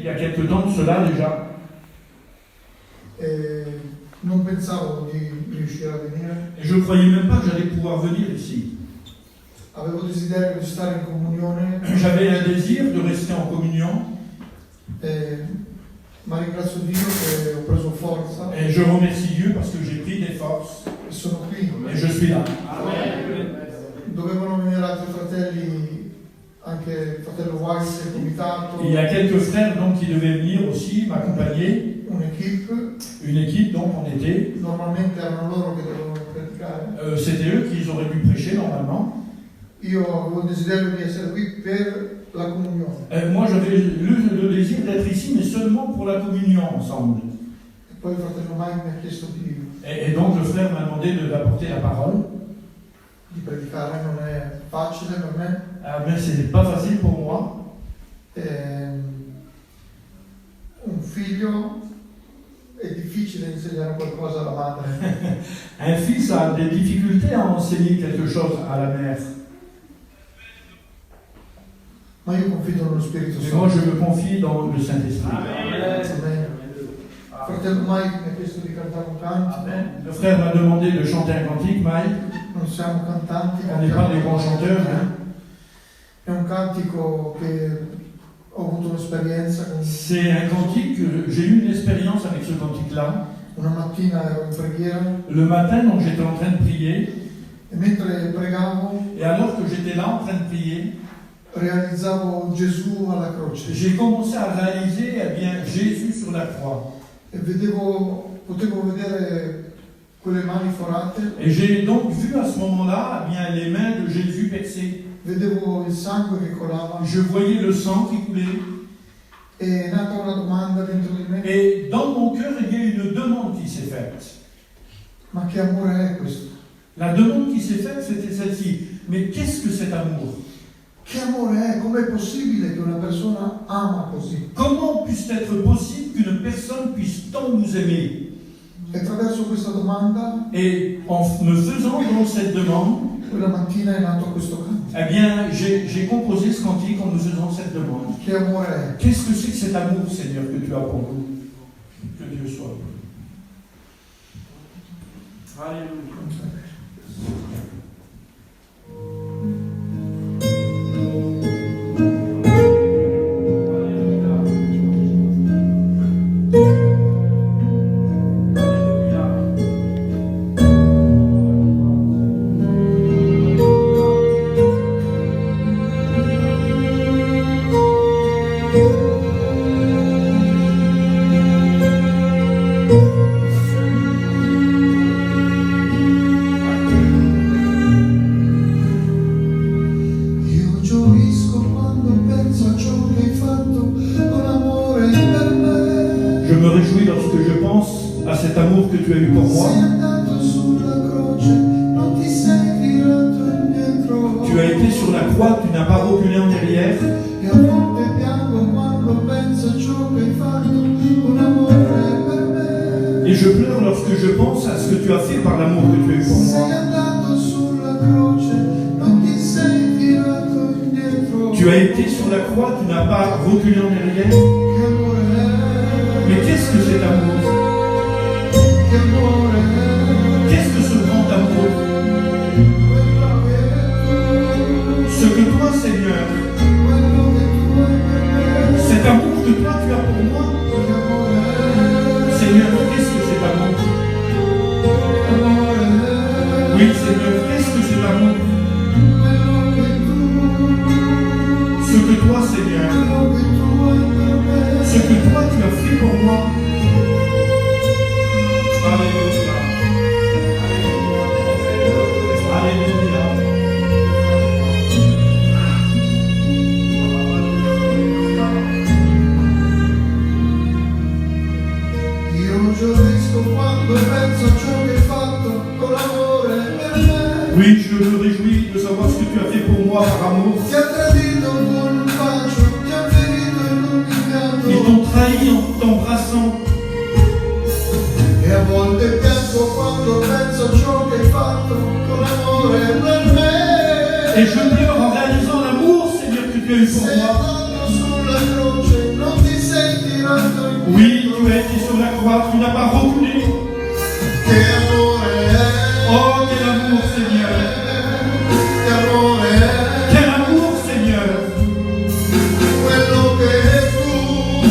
il y a quelques temps de cela déjà. Non pensavo di riuscire a venire. Et je ne croyais même pas que j'allais pouvoir venir ici. Avevo desiderio di stare in comunione. J'avais un désir de rester en communion. Ma ringrazio Dio che ho preso forza. Et je remercie Dieu parce que j'ai pris des forces. E sono qui. Et je suis là. Dovevano venire altri fratelli, anche il fratello Weiss, il comitato. Il y a quelques frères donc qui devaient venir aussi m'accompagner. Une équipe donc on était. Normalmente erano loro che dovevano predicare. C'était eux qui auraient dû prêcher normalement. Io avevo il desiderio di essere qui per la comunione. Moi j'avais le désir d'être ici, mais seulement pour la communion ensemble. E poi il fratello Mike mi ha chiesto di Et donc le frère m'a demandé d'apporter la parole. Di predicare, non è facile per me. Mais c'est pas facile pour moi. Un figlio è difficile insegnare qualcosa alla madre. Un fils a des difficultés à enseigner quelque chose à la mère. Ma io confido nello Spirito Mais Santo. moi je me confie dans le Saint-Esprit. Amen. Il fratello Mike mi ha chiesto di cantare un cantico. Le frère m'a demandé de chanter un cantique, Mike. Non siamo cantanti, On n'est pas des grands chanteurs. È un cantico che ho avuto un'esperienza con... C'est un cantique, j'ai eu une expérience avec ce cantique-là. Una mattina ero in preghiera. Le matin, donc j'étais en train de prier. E mentre pregavo, et alors que j'étais là en train de prier, realizzavo Gesù alla croce. J'ai commencé à réaliser Jésus sur la croix. E potevo vedere quelle mani forate. Et j'ai donc vu à ce moment-là les mains de Jésus percées. Vedevo il sangue che colava. Je voyais le sang qui coulait. E è nata una domanda dentro di me. Et dans mon cœur, il y a une demande qui s'est faite. Ma che amore è questo? La demande qui s'est faite, c'était celle-ci. Mais qu'est-ce que cet amour? Che amore è? Com'è possibile che una persona ama così? Comment puisse être possible qu'une personne puisse tant nous aimer? E attraverso questa domanda, et en me faisant donc cette demande, quella mattina è nato questo canto. Eh bien, j'ai composé ce cantique en me faisant cette demande. Che amore è? Qu'est-ce que c'est que cet amour, Seigneur, que tu as pour nous? Que Dieu soit. Alléluia. Et je pleure lorsque je pense à ce que tu as fait par l'amour que tu as eu pour moi. Tu as été sur la croix, tu n'as pas reculé en arrière. Mais qu'est-ce que cet amour? Qu'est-ce que ce grand amour? Ce que toi, Seigneur, cet amour que toi tu as pour moi, Seigneur, qu'est-ce que cet amour? Oui, Seigneur, qu'est-ce que cet amour? Ce que toi, Seigneur, ce que toi tu as fait pour moi. Alléluia. Alléluia. Oui, je me réjouis de savoir ce que tu as fait pour moi par amour. Ils t'ont trahi en t'embrassant. Et je pleure en réalisant l'amour, Seigneur, que tu as eu pour moi. Oui, tu as été sur la croix, tu n'as pas reculé. Oh, quel amour, Seigneur. Quel amour, Seigneur.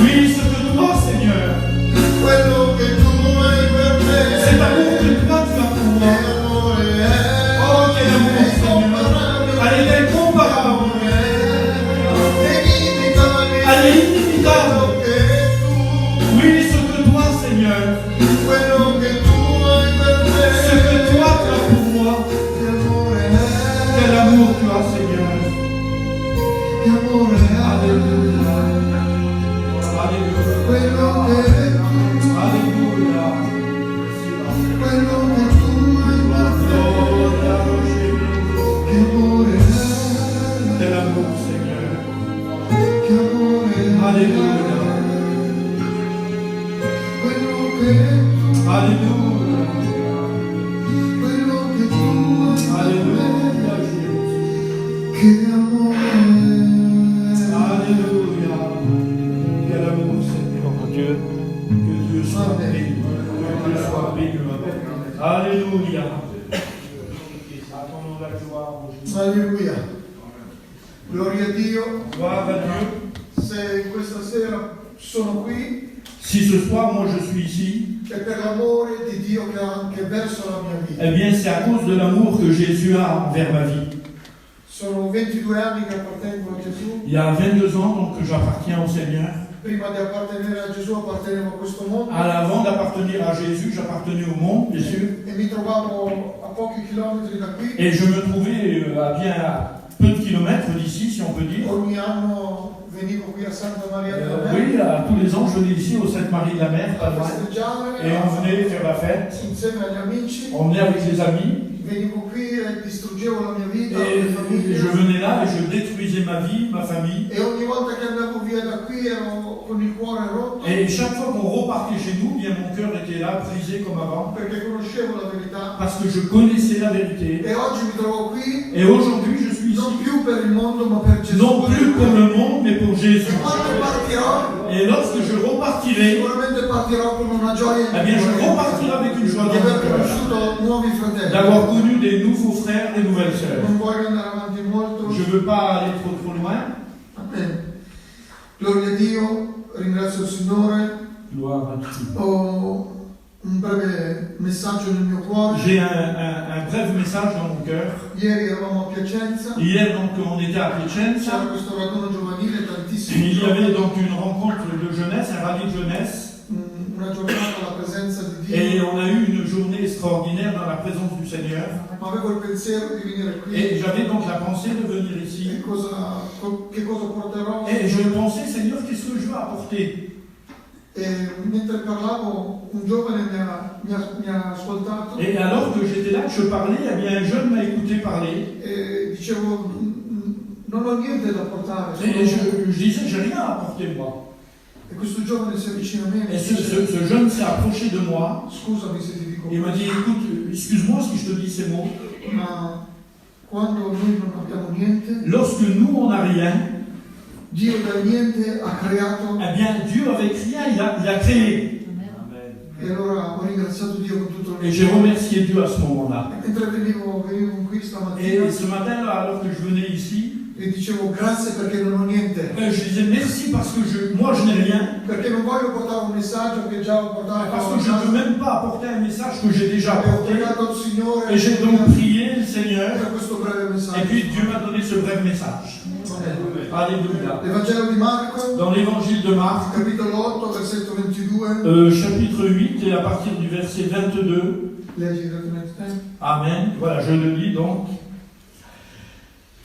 Oui, ce que toi, Seigneur. Cet amour que toi, tu as pour moi. Oh, quel amour, Seigneur. Elle est incomparable. Elle est inimitable. Oui, ce que toi, Seigneur. Ce que toi, tu as pour moi. Quel amour tu as, Seigneur. Alléluia. Alléluia. Alléluia. Quel amour, Seigneur. Alléluia. Alléluia. Alléluia, Jésus. Alléluia. Quel amour, Seigneur. Dieu. Que Dieu soit béni. Que Dieu soit béni. Alléluia. Attendons la gloire. Alleluia. Gloria a Dio. Gloire à Dieu. Se questa sera sono qui Si ce soir, moi je suis ici, è per l'amore di Dio che verso la mia vita. eh bien c'est à cause de l'amour que Jésus a envers ma vie. Sono 22 anni che appartengo a Gesù. Il y a 22 ans donc que j'appartiens au Seigneur. Prima di appartenere a Gesù appartenevo a questo mondo. Avant d'appartenir à Jésus, j'appartenais au monde, bien sûr. E mi trovavo a pochi chilometri da qui. Et je me trouvais à peu de kilomètres d'ici, si on peut dire. Ogni anno venivo qui a Santa Maria della Mer. Oui, tous les ans, je venais ici au Sainte-Marie de la Mer, pas loin. Et on venait faire la fête. Insieme agli amici. On venait avec les amis. Venivo qui e distruggevo la mia vita, Et la famiglia. je venais là et je détruisais ma vie, ma famille. E ogni volta che andavo via da qui ero con il cuore rotto. Et chaque fois qu'on repartait chez nous, bien mon cœur était là, brisé comme avant. Perché conoscevo la verità. Parce que je connaissais la vérité. E oggi mi trovo qui. Et aujourd'hui, je suis Non ici. più per il mondo, ma per Gesù. Non plus pour le monde, mais pour Jésus. E quando partirò, Et lorsque je repartirai, sicuramente partirò con una gioia eh bien, je repartirai avec une joie di dans mon aver cœur. conosciuto nuovi fratelli. D'avoir connu des nouveaux frères, des nouvelles sœurs. Non voglio andare avanti molto. Je ne veux pas aller trop loin. Amen. Gloria a Dio, ringrazio il Signore. Gloire à Dieu. Ho un breve messaggio nel mio cuore. J'ai un bref message dans mon cœur. Ieri eravamo a Piacenza. Hier, donc, on était à Piacenza. C'era questo raduno giovanile, tantissimi Il y avait giovani. donc une rencontre de jeunesse, un rallye de jeunesse. Una giornata alla presenza di Et Dio. on a eu une journée extraordinaire dans la présence du Seigneur. Ma avevo il pensiero di venire qui. Et j'avais donc la pensée de venir ici. Che cosa porterò? Et je pensais, Seigneur, qu'est-ce que je veux apporter? E mentre parlavo, un giovane mi ha ascoltato. Et alors que j'étais là, que je parlais, eh bien, un jeune m'a écouté parler. E dicevo, non ho niente da portare. Et je disais, j'ai rien à apporter moi. E questo giovane si avvicina a me e Et mi dice, ce jeune s'est approché de moi. scusami se ti dico, Il m'a dit, écoute, excuse-moi si je te dis ces mots. ma quando noi non abbiamo niente, Lorsque nous, on n'a rien, Dio dal niente ha creato. eh bien, Dieu avec rien, il a créé. E allora ho ringraziato Dio con tutto il Et j'ai remercié Dieu à ce moment-là. Mentre venivo qui stamattina Et ce matin-là, alors que je venais ici, e dicevo grazie perché non ho niente. je disais merci parce que moi, je n'ai rien. Perché non voglio portare un messaggio che già ho portato. Parce que je ne veux même pas apporter un message que j'ai déjà E ho apporté. pregato al Signore Et j'ai donc prié le Seigneur. per questo breve messaggio. Et puis Dieu m'a donné ce bref message. Alléluia. L'Evangelo di Marco, Dans l'évangile de Marc, capitolo 8, versetto 22. chapitre 8, et à partir du verset 22. Leggi direttamente. Amen. Voilà, je le lis donc.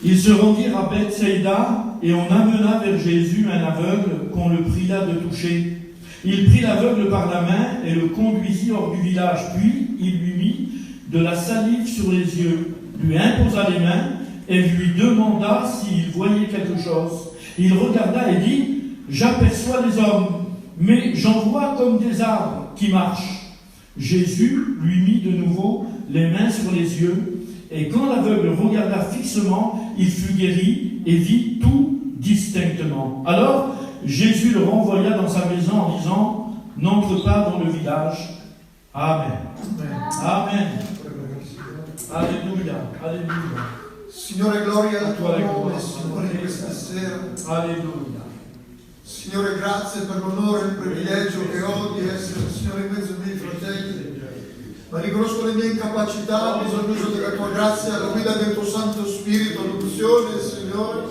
Ils se rendirent à Bethsaïda et on amena vers Jésus un aveugle qu'on le pria de toucher. Il prit l'aveugle par la main et le conduisit hors du village. Puis il lui mit de la salive sur les yeux, lui imposa les mains et lui demanda s'il voyait quelque chose. Il regarda et dit, « J'aperçois des hommes, mais j'en vois comme des arbres qui marchent. » Jésus lui mit de nouveau les mains sur les yeux, et quand l'aveugle regarda fixement, il fut guéri et vit tout distinctement. Alors Jésus le renvoya dans sa maison en disant, n'entre pas dans le village. Amen. Amen. Alléluia. Alléluia. Signore, gloria al tuo Gloria. nome, Signore, questa sera. Alléluia. Signore, grazie per l'onore e il privilegio che ho di essere, Signore, in mezzo ai miei fratelli. Ma riconosco le mie incapacità, bisognoso della tua grazia, la guida del tuo Santo Spirito, l'unzione, Signore.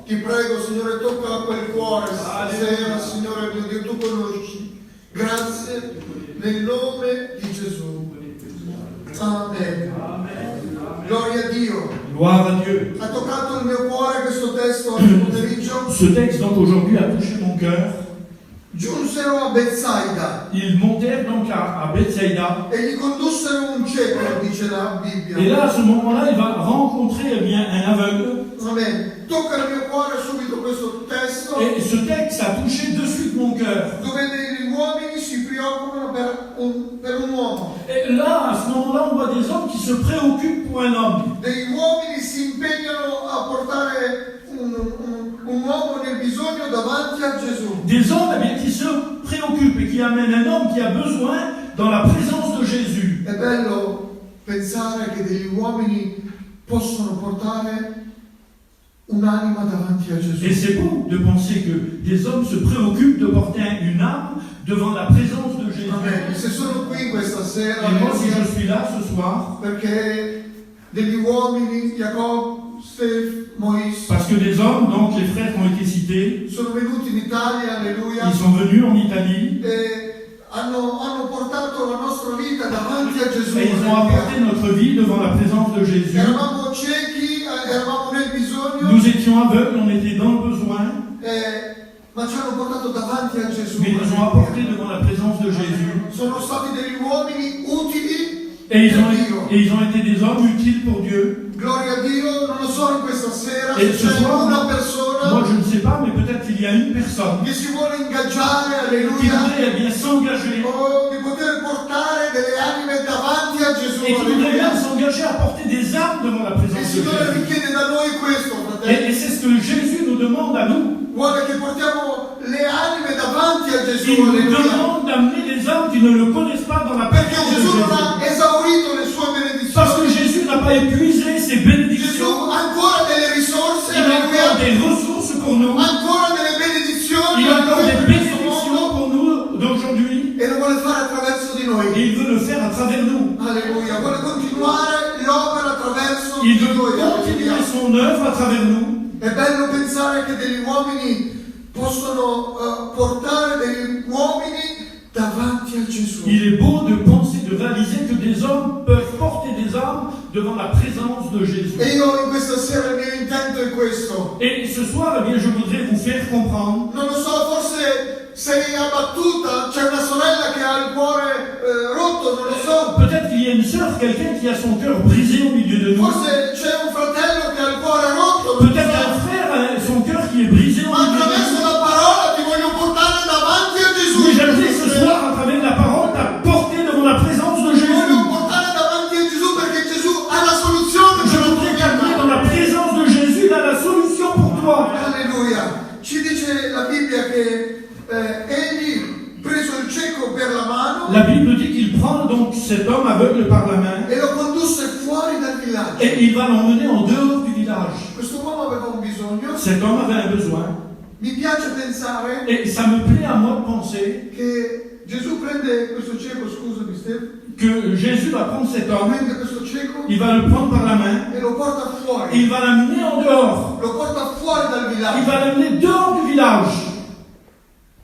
Ti prego, Signore, tocca quel cuore stasera, Signore mio Dio, tu conosci. Grazie nel nome di Gesù. Amen. Gloria a Dio. Gloire à Dieu. Ha toccato il mio cuore questo testo oggi pomeriggio. Ce texte, donc, aujourd'hui, a touché mon cœur. Giunsero a Betsaida Ils montèrent donc à Bethsaïda. e gli condussero un cieco, dice la Bibbia. Et là, à ce moment-là, il va rencontrer eh bien, un aveugle. Amen. Tocca il mio cuore subito questo testo, Et ce texte a touché de suite mon cœur. dove degli uomini si preoccupano per un uomo. Et là, à ce moment-là, on voit des hommes qui se préoccupent pour un homme. Degli uomini si impegnano a portare un uomo nel bisogno davanti a Gesù. Des hommes eh bien, qui se préoccupent et qui amènent un homme qui a besoin dans la présence de Jésus. È bello pensare che degli uomini possono portare un'anima davanti a Et Gesù. c'est beau de penser que des hommes se préoccupent de porter une âme devant la présence de Jésus. Amen. Se sono qui questa sera, Et moi, si je suis là ce soir, perché degli uomini, Jacob, Steph, Moïse, parce que des hommes, donc les frères qui ont été cités, sono venuti in Italia, alleluia, ils sont venus en Italie e hanno portato la nostra vita davanti a Gesù. et ils ont apporté notre vie devant la présence de Jésus. Eravamo ciechi, eravamo nel bisogno, Nous étions aveugles, on était dans le besoin, ma ci hanno portato davanti a Gesù. mais ils nous ont apporté devant la présence de Jésus. Sono stati degli uomini utili Et ils, per ont, Dio. et ils ont été des hommes utiles pour Dieu. Gloria a Dio, non lo so in questa sera E se ce c'è soir, una Moi, persona je ne sais pas, mais peut-être qu'il y a une personne che si vuole ingaggiare, qui alleluia, voudrait eh bien s'engager o di poter portare delle anime davanti a Gesù. et qui voudrait bien Alleluia. s'engager à porter des âmes devant la Il présence de Signore Jésus. richiede da noi questo, fratelli. Et c'est ce que Jésus nous demande à nous. Vuole che portiamo le anime davanti a Gesù, Il nous alleluia. demande d'amener les âmes qui ne le connaissent pas dans la Perché présence de Gesù non Jésus. ha esaurito le sue Parce que benedizioni. Jésus n'a pas épuisé ses Gesù bénédictions. ha ancora delle risorse, Il a encore alleluia. des ressources pour nous. Ancora delle benedizioni, Il a encore alleluia, des per questo bénédictions mondo, pour nous d'aujourd'hui. e lo vuole fare attraverso di Et noi. il veut le faire à travers nous. Alleluia. Vuole continuare l'opera attraverso Il di veut noi. continuer Alleluia. son œuvre à travers nous. È bello pensare che degli uomini possono portare degli uomini davanti a Gesù. Il est beau de penser, de réaliser que des hommes peuvent porter des âmes devant la présence de Jésus. E io in questa sera il mio intento è questo. Et ce soir, eh bien, je voudrais vous faire comprendre. Non lo so, forse sei abbattuta, c'è una sorella che ha il cuore rotto, non lo so. Peut-être qu'il y a une sœur, quelqu'un qui a son cœur brisé au milieu de nous. Forse c'è un fratello che ha il cuore rotto, non lo Peut-être un so. frère, son cœur qui est brisé au Ma milieu de attraverso nous. la parola ti voglio portare davanti a Gesù. Mais j'aimerais ce soir, à travers la parole, t'apporter devant la présence de Ti voglio Jésus. portare davanti a Gesù perché Gesù ha la soluzione Je per il tuo voudrais t'amener dans problema. la présence de Jésus, il a la solution pour toi. Alleluia. Ci dice la Bibbia che egli, preso il cieco per la mano, La Bible dit qu'il prend donc cet homme aveugle par la main e lo condusse fuori dal villaggio. et il va l'emmener en dehors du village. Questo uomo aveva un bisogno. Cet homme avait un besoin. Mi piace pensare Et ça me plaît à moi de penser che Gesù prende questo cieco, scusami Stefano, que Jésus va prendre cet homme, prende questo cieco il va le prendre par la main, e lo porta et fuori. il va l'amener en dehors. Lo porta fuori dal Il villaggio. va l'amener dehors du village.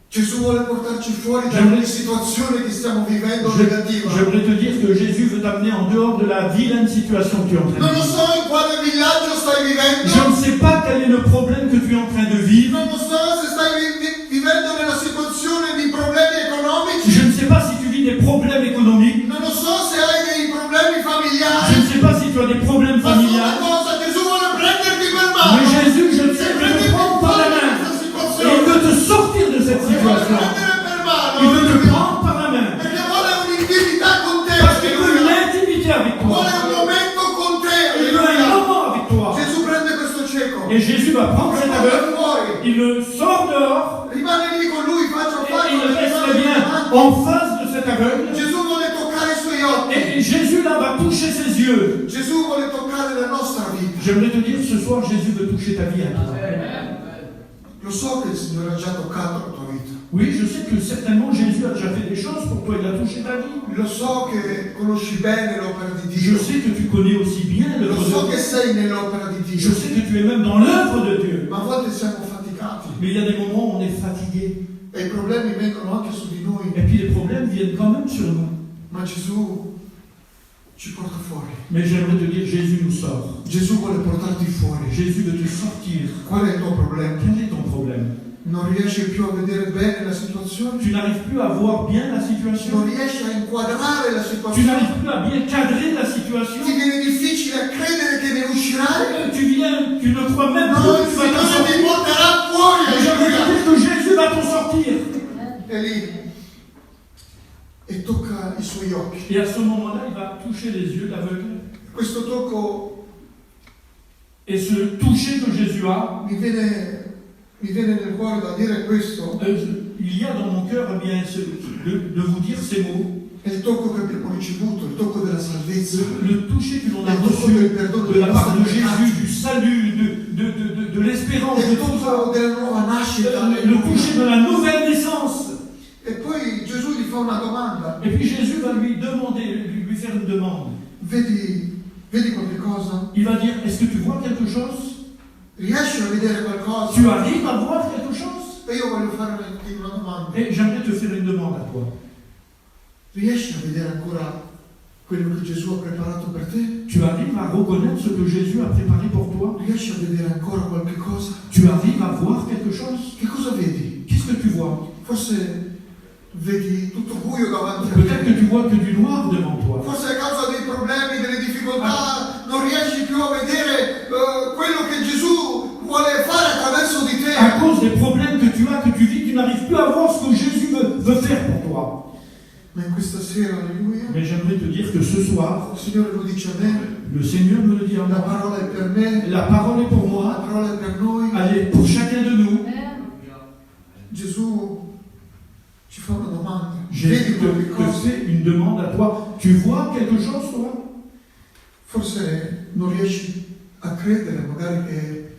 Gesù vuole portarci fuori da ogni situazione che stiamo vivendo negativa. J'aimerais te dire que Jésus veut t'amener en dehors de la vilaine situation que tu es en train Non de lo vivre. so in quale villaggio stai Je vivendo. ne sais pas quel est le problème que tu es en train de vivre. Non lo so se stai vivendo nella situazione di problemi economici. Je ne sais pas si tu vis des problèmes économiques. Non lo so se hai dei problemi Je familiari. ne sais pas si tu as des problèmes Ma so una familiales. cosa, Gesù vuole prenderti per mano. Mais Jésus, je sais, E veut prendi te prendre par la main. questa Et il situazione. veut te sortir de cette Ti vuole situation. prendere per mano. Il veut te prendre par la main. Perché vuole un'intimità con te. Parce qu'il veut une intimité avec toi. Vuole un momento con te. Il veut un moment avec toi. Gesù prende questo cieco. Et Jésus va prendre Lo cet porta aveugle. fuori. Il le sort dehors. Rimane lì con lui, faccia Et il reste bien en face de cet aveugle. Gesù vuole toccare i suoi occhi. Et Jésus là va toucher ses yeux. Gesù vuole toccare la nostra vita. J'aimerais te dire ce soir, Jésus veut toucher ta vie à toi. Lo so che il Signore ha già toccato la tua vita. Oui, je sais que certainement Jésus a déjà fait des choses pour toi, il a touché ta vie. Lo so che conosci bene l'opera di Je Dio. sais que tu connais aussi bien Lo l'œuvre so de che Dieu. sei nell'opera di Je Dio. sais que tu es même dans l'œuvre de Dieu. Ma a volte siamo faticati. Mais il y a des moments où on est fatigué. E i problemi vengono anche su di noi. Et puis les problèmes viennent quand même sur nous. Ma Gesù ci porta fuori. Mais j'aimerais te dire, Jésus nous sort. Gesù vuole portarti fuori. Jésus veut te sortir. Qual è il tuo problema? Quel est ton problème? Non riesci più a vedere bene la situazione? Tu n'arrives plus à voir bien la Non situation. riesci a inquadrare la Tu situazione? n'arrives plus à bien cadrer la situation. Ti viene difficile a credere che ne uscirai? Tu ne crois même No, plus il que tu vas t'en Signore ti sortir. porterà fuori. Mais j'aimerais te Alleluia. dire que Jésus va t'en sortir. E lì e tocca i suoi occhi. Et à ce moment-là, il va toucher les yeux de l'aveugle. Questo tocco Et ce toucher que Jésus a, mi viene nel cuore da dire questo. il y a dans mon cœur eh bien, de vous dire ces mots. È il tocco che abbiamo ricevuto, il tocco della salvezza. Le toucher que l'on a Il tocco reçu del perdono de dei la part de nostri Jésus, peccati. du salut, de l'espérance, È de il tout ça. tocco della nuova nascita. Le toucher de la nouvelle naissance. E poi Gesù gli fa una domanda. Et puis Jésus va lui demander, lui faire une demande. Vedi qualche cosa? Il va dire, est-ce que tu vois quelque chose? Riesci a vedere qualcosa? Tu arrives à voir quelque chose? E io voglio fare una domanda. Et j'aimerais te faire une demande à toi. Riesci a vedere ancora quello che Gesù ha preparato per te? Tu arrives à reconnaître ce que Jésus a préparé pour toi? Riesci a vedere ancora qualche cosa? Tu arrives à voir quelque chose? Che cosa vedi? Qu'est-ce que tu vois? Forse vedi tutto buio davanti a Peut-être que te. tu vois que du noir devant toi. Forse a causa dei problemi, delle difficoltà, non riesci più a vedere quello che Gesù vuole fare attraverso di À te. cause des problèmes que tu as, que tu vis, tu n'arrives plus à voir ce que Jésus veut faire pour toi. Ma in questa sera, alleluia, Mais j'aimerais te dire que ce soir, il Signore lo dice a me, le Seigneur me le dit à la moi. parola è per me, La parole est pour la moi. parola è per noi. Elle est pour chacun de nous. Gesù ci fa una domanda. Jésus Vedi qualche te cosa? fait une demande à toi. Tu vois quelque chose, toi? Forse non riesci a credere magari che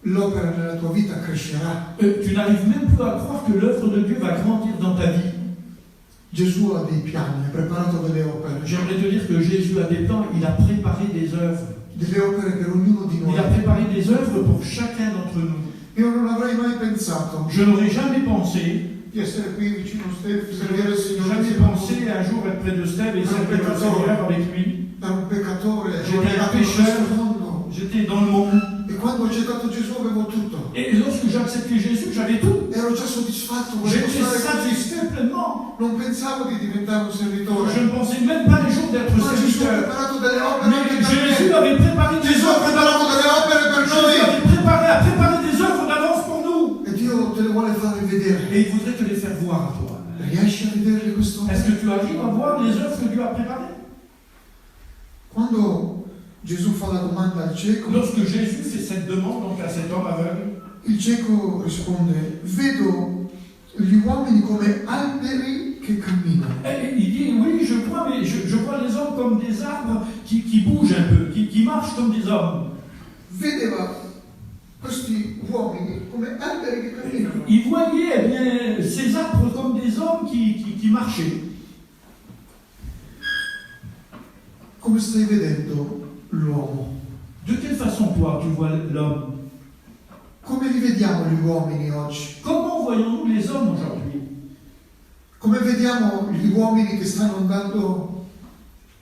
l'opera nella tua vita crescerà. Tu n'arrives même plus à croire que l'œuvre de Dieu va grandir dans ta vie. Gesù ha dei piani, ha preparato delle opere. J'aimerais te dire que Jésus a des plans, il a préparé des œuvres. Delle opere per ognuno di noi. Il a préparé des œuvres pour chacun d'entre nous. Io non avrei mai pensato Je n'aurais jamais pensé, di essere qui vicino a Stefano, servire il Signore, jamais pensé un jour être près de Steve et servir le Seigneur avec lui. da un peccatore, J'étais un legato a questo pécheur, mondo. j'étais dans le monde. E quando ho accettato Gesù avevo tutto. Et lorsque j'ai accepté Jésus, j'avais tout. Ero già soddisfatto, volevo J'étais stare così. satisfait pleinement. Non pensavo di diventare un servitore. Je ne pensais même pas un jour d'être Ma Gesù ha serviteur. preparato delle opere anche Mais per Jésus me. avait préparé des Gesù ha œuvres. preparato delle opere per Jésus noi. a préparé des œuvres d'avance pour nous. E Dio te le vuole fare vedere. Et il voudrait te les faire voir à toi. Riesci a vederle queste Est-ce opere? que tu arrives à voir les œuvres que Dieu a préparées? Quando Gesù fa la domanda al cieco, Lorsque Jésus fait cette demande donc à cet homme aveugle, il cieco risponde: vedo gli uomini come alberi che camminano. il dit oui, je vois, mais je vois les hommes comme des arbres qui bougent un peu, qui marchent comme des hommes. Vedeva questi uomini come alberi che camminano. Il voyait eh bien, ces arbres comme des hommes qui marchaient. Come stai vedendo l'uomo? De quelle façon, toi, tu vois l'homme? Come li vediamo gli uomini oggi? Comment voyons-nous les hommes aujourd'hui? Come vediamo gli uomini che stanno andando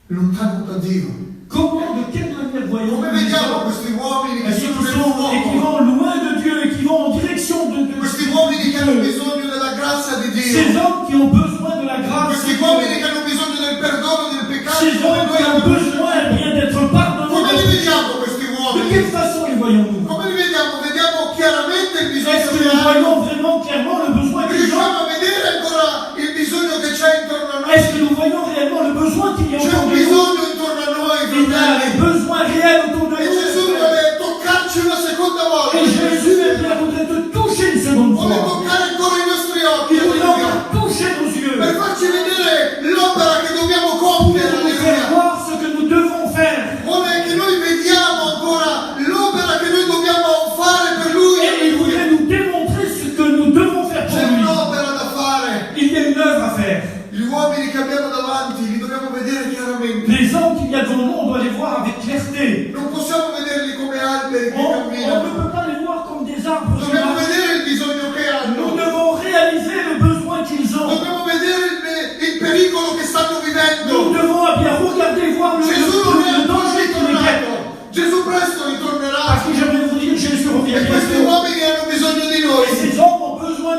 lontano da Dio? Comment, de quelle manière voyons-nous Come les vediamo hommes questi uomini che qui sono nel qui fuoco? vont loin de Dieu et qui vont en direction de Questi uomini che hanno Dieu? bisogno della grazia di Ces Dio? hommes qui ont besoin de la grâce de Questi Dieu. uomini che hanno bisogno del perdono del peccato? Ces hommes qui ont besoin bien d'être Come li pardonnés. vediamo questi De uomini? quelle façon les voyons-nous? Come li vediamo? Vediamo chiaramente il bisogno Est-ce que che nous hanno. voyons vraiment clairement le besoin qu'ils ont? Riusciamo a vedere ancora il bisogno che c'è intorno a noi? Est-ce que nous voyons réellement le besoin qu'il y a C'è autour un de nous? bisogno intorno a noi, Il y a un fratelli. besoin réel autour de E Gesù nous. vuole toccarci una seconda volta. Et Jésus eh bien, voudrait te toucher une seconde Vuole fois. toccare ancora i nostri occhi. Il voudrait Alleluia. encore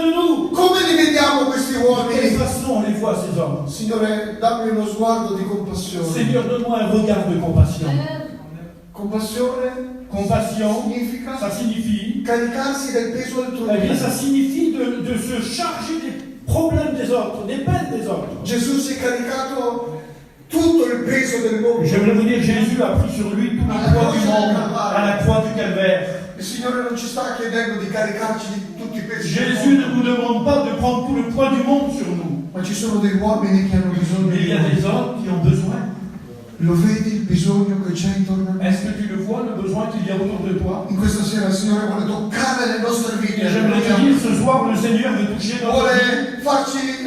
de nous. Come li vediamo questi De quelle uomini? façon on les voit, ces hommes? Signore, dammi uno sguardo di compassione. Seigneur, donne-moi un regard de compassion. Compassione Compassion, significa ça signifie, caricarsi del peso del tuo eh bien, nome. ça signifie de se charger des problèmes des autres, des peines des autres. Gesù si è caricato tutto il peso del mondo. J'aimerais vous dire, Jésus a pris sur lui tout le poids du monde à la croix du Calvaire. Il Signore non ci sta chiedendo di caricarci di tutti i pesi del Jésus ne mondo. vous demande pas de prendre tout le poids du monde sur nous. Ma ci sono dei uomini che hanno bisogno Mais il di y a noi. des hommes qui ont besoin. Lo vedi il bisogno che c'è intorno a me? Est-ce que tu le vois, le besoin qu'il y a autour de toi? In questa sera il Signore vuole toccare le nostre vite. Et j'aimerais te dire, ce soir, le Seigneur veut toucher notre vie. Vuole farci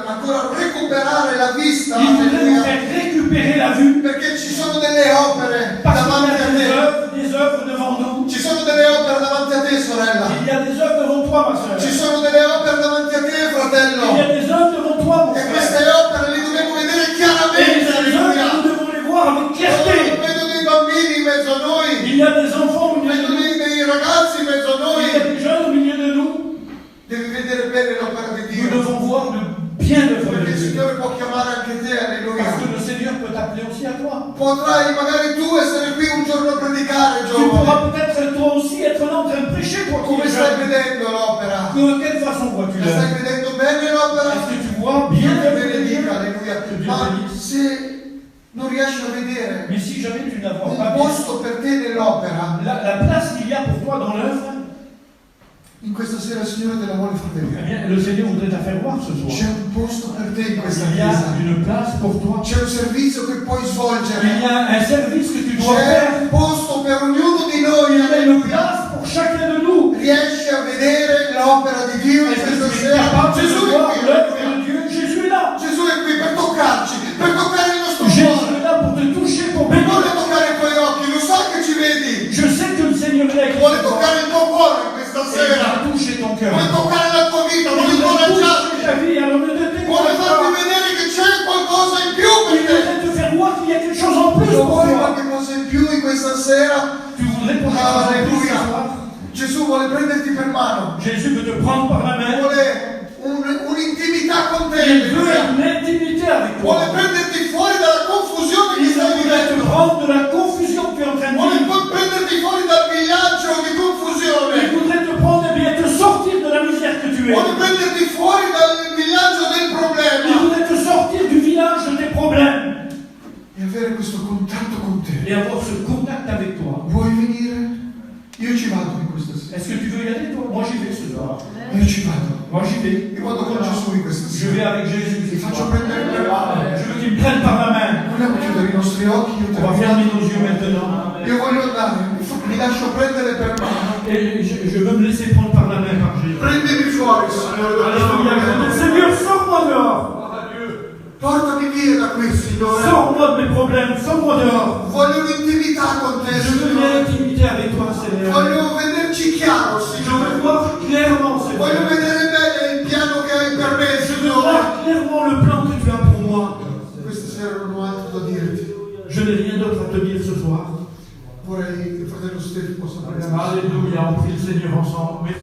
ancora recuperare la vista. Il voudrait nous Alleluia. faire récupérer la vue. Perché ci sono delle opere Parce davanti a qu'il y a te. des œuvres devant nous. Ci sono delle opere davanti a te, sorella. Il y a des œuvres devant toi, ma soeur. Ci sono delle opere davanti a te, Il y a fratello. des œuvres devant toi, mon E frère. queste opere le dobbiamo vedere Et chiaramente. ces œuvres, Alleluia. nous devons les voir avec clarté. Vedo dei bambini in mezzo a noi. Il y a des enfants au milieu de Vedo nous. dei ragazzi in mezzo a Il y a noi. des jeunes au milieu de nous. Devi vedere bene l'opera di Nous Dio. devons voir le bien de Perché il Dieu. Signore può chiamare anche te, Parce que alleluia. le Seigneur peut t'appeler aussi à toi. Potrai magari tu essere qui un giorno a predicare, Tu giovane. pourras peut-être toi aussi être là en train de prêcher, toi qui Come es stai jeune. vedendo l'opera? De quelle façon vois-tu La stai l'œuvre? vedendo bene l'opera? Est-ce que tu vois bien Dio ti l'œuvre de Dieu? benedica, alleluia. Que Dieu Ma bénisse. se non riesci a vedere Mais si jamais tu ne la vois un pas bien, posto per te nell'opera, la place qu'il y a pour toi dans l'œuvre, in questa sera il Signore te la vuole far eh vedere. bien, le Seigneur voudrait te faire voir ce C'è soir. un posto per te in questa Il y a chiesa. une place pour toi. C'è un servizio che puoi Il y svolgere. a un service que tu dois C'è faire. un posto per ognuno di noi, Il y a une alleluia. place pour chacun de nous. Riesci a vedere l'opera di Dio in Est-ce que questa tu es sera? capable Gesù de è voir qui. l'œuvre de Dieu? Jésus est là. Gesù è qui per toccarci, per toccare il nostro Jésus cuore. est là pour te toucher, pour Vuole bénir. toccare i tuoi occhi, lo sa che ci vedi. Je sais que le Seigneur est là. Vuole toccare il tuo cuore questa Et il sera. va toucher ton cœur. Vuole toccare la tua vita, Il vuole va toucher incoraggiarti. ta vie. Alors ne te Vuole décourage farti pas. vedere che c'è qualcosa in più Il per te. voudrait te faire voir qu'il y a quelque chose en plus Se pour vuoi toi. qualche cosa in più in questa sera, Tu voudrais pour quelque chose en plus ce Alléluia. soir. Gesù vuole prenderti per mano. Jésus veut te prendre par la main. Vuole un'intimità con te. Il veut alleluia. une intimité avec toi. Vuole prenderti fuori dalla confusione che Il stai voudrait te vivendo. prendre de la confusion que tu es en train de Vuole vivre. prenderti fuori dal villaggio di Il confusione. voudrait te prendre et bien te sortir de la misère que tu es. Vuole prenderti fuori dal villaggio del Il problema. voudrait te sortir du village de tes problèmes E avere questo contatto con te. et avoir ce contact avec toi. Vuoi venire? Io ci vado in questa sera. Est-ce que tu veux y aller, toi? Moi, j'y vais ce soir. Io ci vado. Moi, j'y vais. Io vado con Gesù in questa Je sera. vais avec Jésus. Ti ce faccio soir. prendere per mano. Je veux qu'il me prenne par la main. Vogliamo chiudere i nostri occhi. Io te On va lo fermer nos yeux maintenant. Io voglio andare. Mi lascio prendere per mano. Et je veux me laisser prendre par la main par Jésus. Prendimi fuori, Signore. Alléluia. Je veux dire, Seigneur, sors-moi dehors. Portami via da qui, Signore. Sors-moi de mes problèmes. Sors-moi dehors. Voglio un'intimità con te, Je veux une Signore. intimité avec toi, Seigneur. Voglio vederci chiaro, Je veux Signore. voir clairement, Voglio Seigneur. vedere bene il piano che hai per me, Je veux Signore. voir clairement le plan que tu as pour moi. Questa sera non ho altro da dirti. Je n'ai rien d'autre à te dire ce soir. Vorrei che il fratello Stefano possa pregare. Alléluia, on prie le Seigneur ensemble.